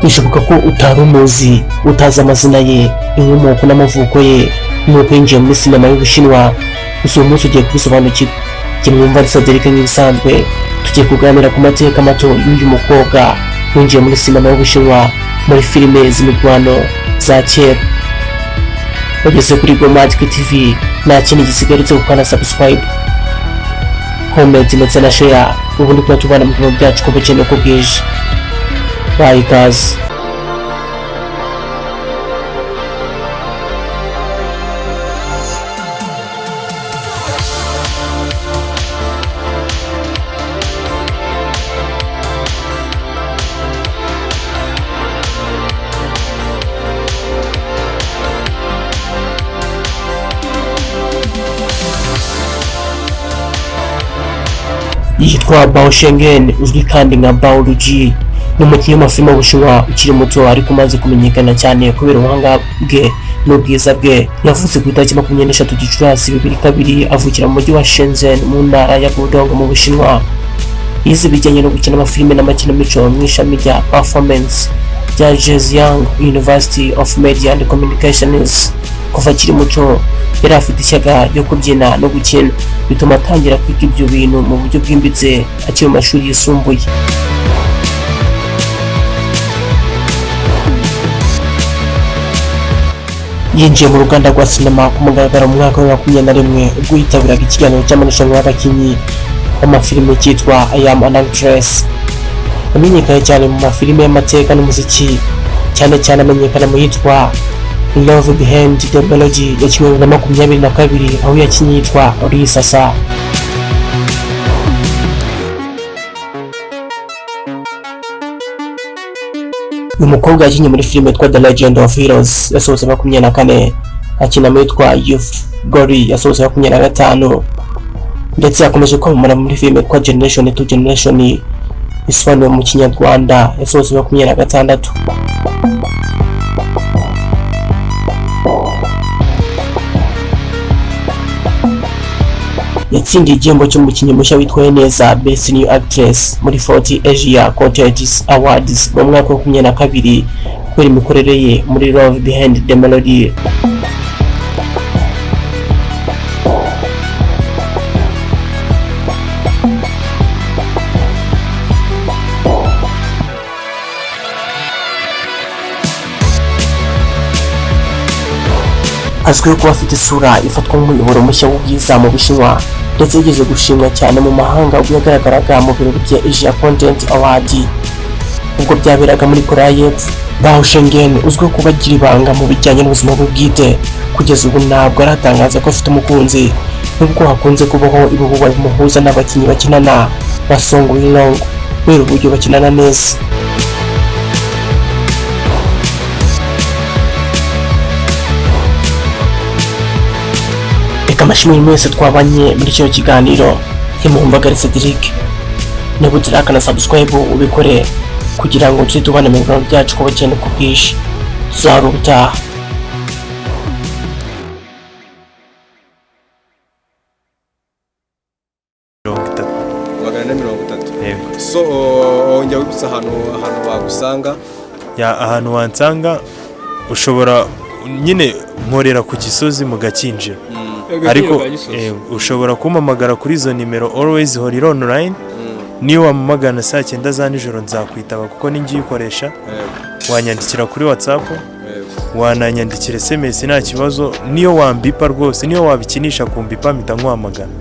bishoboka ko utari umuzi, utazi amazina ye, inkomoko n'amavuko ye, nuko yinjiye muri sinema y'Ubushinwa. Gusa uyu munsi ugiye kubisobanukirwa. Jye mwumva ari Cedric nk'ibisanzwe, tugiye kuganira ku mateka mato y'uyu mukobwa winjiye muri sinema y'Ubushinwa muri filime z'imirwano za kera. Wageze kuri Magic TV, nta kintu gisigaye uretse gukora subscribe, comment ndetse na share, ubundi kuba tubana mu bikorwa byacu ko bukene ko bwije. Bye guys. Yitwa Bao Shenghen, uzwi kandi nka Bao Luji. Ni umukinnyi w'amafilime w'Ubushinwa ukiri muto ariko umaze kumenyekana cyane kubera ubuhanga bwe n'ubwiza bwe. Yavutse ku itariki 23 Gicurasi 2002, avukira mu mujyi wa Shenzhen mu ntara ya Guangdong mu Bushinwa. Yize ibijyanye no gukina amafilime n'amakinamico mu ishami rya performance rya Zhejiang University of Media and Communications. Kuva akiri muto yari afite ishyaka ryo kubyina no gukina, bituma atangira kwiga ibyo bintu mu buryo bwimbitse akiri mu mashuri yisumbuye. Yinjiye mu ruganda rwa sinema ku mugaragaro mu mwaka wa 2021 ubwo yitabiraga ikiganiro cy'amarushanwa y'abakinnyi w'amafilime cyitwa I Am an Actress. Yamenyekanye cyane mu mafilime y'amateka n'umuziki, cyane cyane amenyekana mu yitwa Love Behind the Melody ya 2022, aho yakinnye yitwa Risasa. Uyu mukobwa yakinnye muri filime yitwa The Legend of Heroes yasohotse 2024, akina muri yitwa Youth Gory yasohotse 2025, ndetse yakomeje kwamamara muri filime yitwa Generation to Generation isobanuye mu Kinyarwanda yasohotse 2026. Yatsindiye igihembo cy'umukinnyi mushya witwaye neza Best New Actress muri 40 Asia Contents Awards mu mwaka wa 2022 kubera imikorere ye muri Love Behind the Melody. Azwiho kuba afite isura ifatwa nk'umuyoboro mushya w'ubwiza mu Bushinwa, ndetse yigeze gushimwa cyane mu mahanga ubwo yagaragaraga mu birori bya Asia Content Award ubwo byaberaga muri Korea y'Epfo. Bao Shenghen uzwiho kuba agira ibanga mu bijyanye n'ubuzima bwe bwite. Kugeza ubu ntabwo aratangaza ko afite umukunzi, nubwo hakunze kubaho ibihuha bimuhuza n'abakinnyi bakinana ba Song Wilong kubera uburyo bakinana neza. Amashimwe mwese twabanye muri cyo kiganiro. Mumbagare Cedric, niba utarakana subscribe ubikore kugira ngo tujye tubana mu bikorwa byacu ko bukene ko bwije. Tuzaruta So ongera wibutsa ahantu bagusanga. Ahantu wansanga ushobora nyine nkorera ku Gisozi mu Gakinjiro, ariko ushobora kumpamagara kuri izo nimero always horira online. Niyo wamamagana saa 9 za nijoro nzakwitaba kuko ningi uyikoresha. Wanyandikira kuri WhatsApp, wananyandikira SMS nta kibazo. Niyo wambipa rwose, niyo wabikinisha kumbipa mpita nkwamagana.